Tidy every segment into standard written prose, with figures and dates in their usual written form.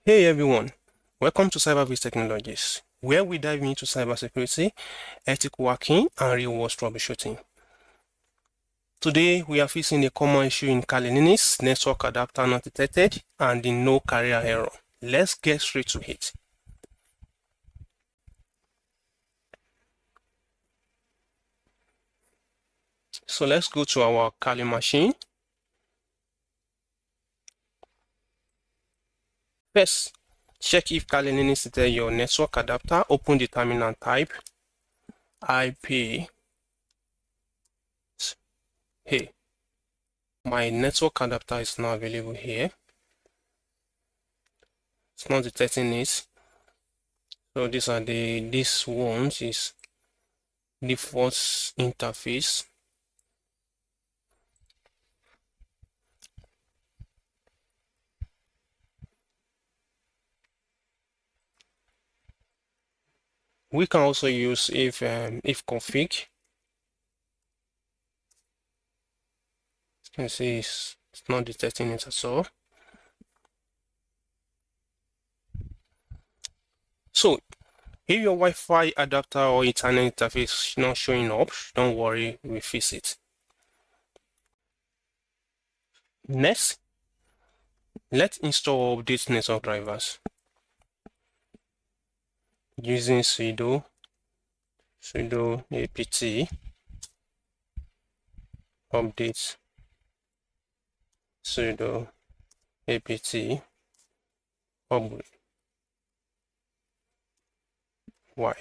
Hey everyone, welcome to CyberBase Technologies, where we dive into cybersecurity, ethical hacking, and real-world troubleshooting. Today, we are facing a common issue in Kali Linux, network adapter not detected, and the no carrier error. Let's get straight to it. So let's go to our Kali machine. First, check if Kali Linux detected your network adapter. Open the terminal and type IP. Hey, my network adapter is now available here. It's not detecting it. So this ones is default interface. We can also use iwconfig. You can see it's not detecting it at all. So if your Wi-Fi adapter or Ethernet interface is not showing up, don't worry, we'll fix it. Next, let's install update network drivers using sudo apt update sudo apt upgrade y.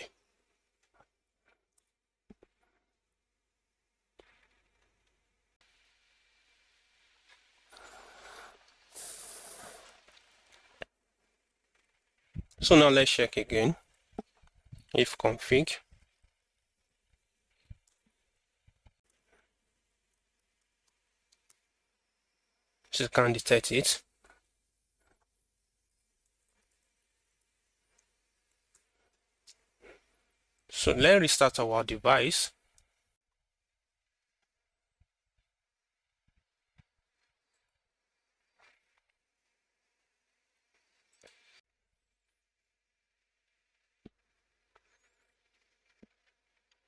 So now let's check again. Iwconfig. So you can detect it. So let's restart our device.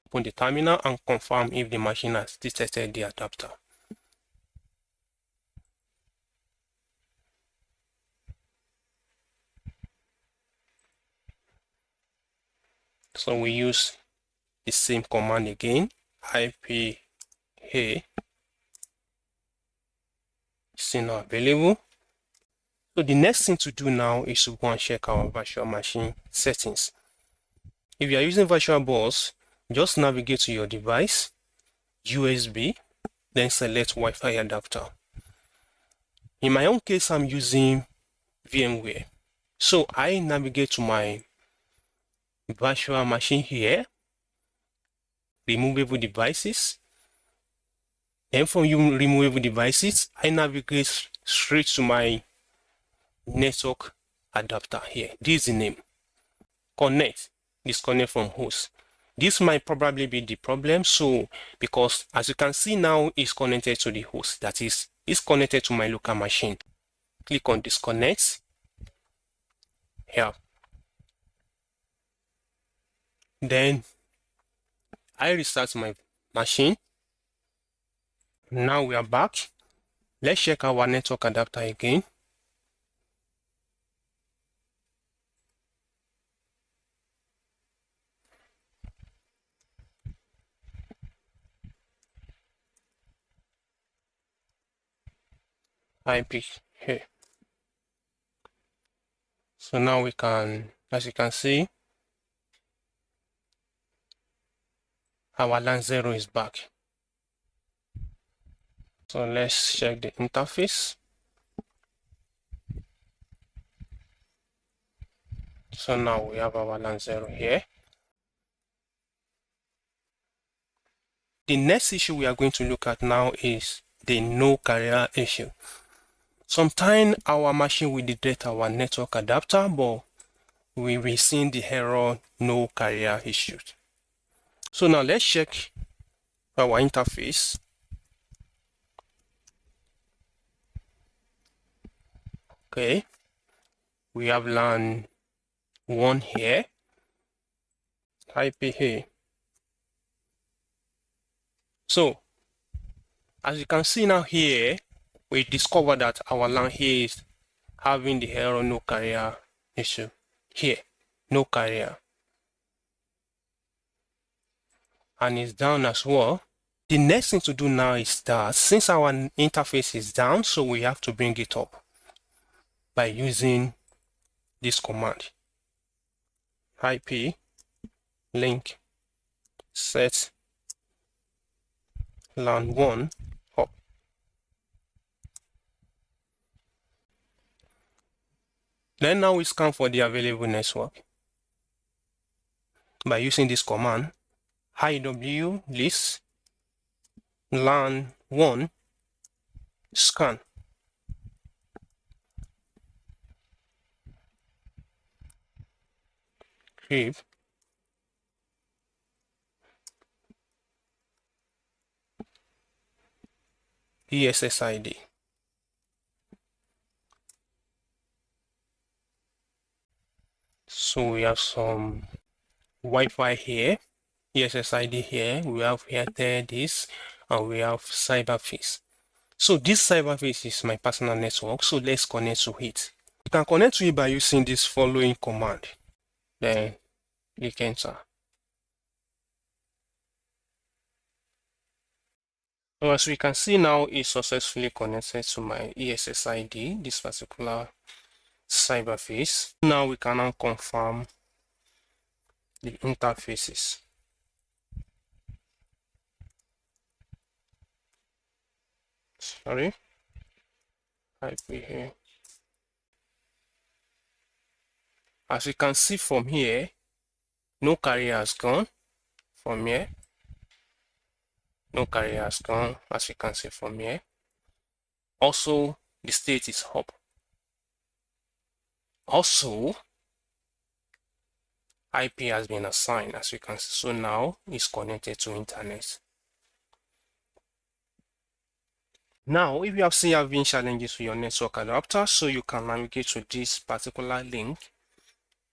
Open the terminal and confirm if the machine has detected the adapter. So we use the same command again, IP hey, still not available. So the next thing to do now is to go and check our virtual machine settings. If you are using VirtualBox, just navigate to your device, USB, then select Wi-Fi adapter. In my own case, I'm using VMware. So I navigate to my virtual machine here, removable devices. Then from removable devices, I navigate straight to my network adapter here. This is the name. Connect, disconnect from host. This might probably be the problem. So because as you can see now, it's connected to the host. That is, it's connected to my local machine. Click on disconnect here. Then I restart my machine. Now we are back. Let's check our network adapter again. IP here. So now we can, as you can see, our LAN 0 is back. So let's check the interface. So now we have our LAN 0 here. The next issue we are going to look at now is the no carrier issue. Sometimes our machine will detect our network adapter, but we will see the error no carrier issue. So now let's check our interface. Okay, we have LAN 1 here, type it here. So as you can see now here, we discover that our LAN here is having the error no carrier issue. Here, no carrier. And it's down as well. The next thing to do now is that since our interface is down, so we have to bring it up by using this command. IP link set LAN 1 up. Then now we scan for the available network by using this command iwlist LAN 1 scan. Grep ESSID. So we have some Wi-Fi here, ESSID here, we have addr this, and we have cyberface. So this cyberface is my personal network, so let's connect to it. You can connect to it by using this following command. Then click enter. So as we can see now, it's successfully connected to my ESSID, this particular cyberface. Now we can now confirm the interfaces. Sorry, IP here. As you can see from here, no carrier has gone from here. No carrier has gone, as you can see from here. Also, the state is up. Also, IP has been assigned, as you can see. So now it's connected to internet. Now, if you have seen having challenges with your network adapter, so you can navigate to this particular link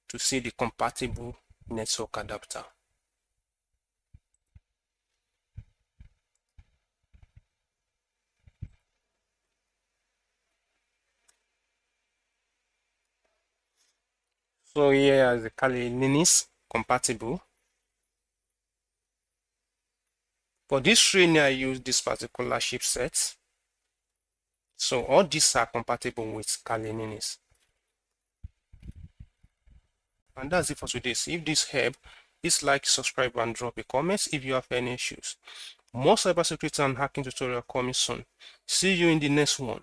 to see the compatible network adapter. So here is the Kali Linux compatible. For this training, I use this particular chipset. So all these are compatible with Kali Linux. And that's it for today. So if this helped, please like, subscribe, and drop a comment if you have any issues. More cybersecurity and hacking tutorial coming soon. See you in the next one.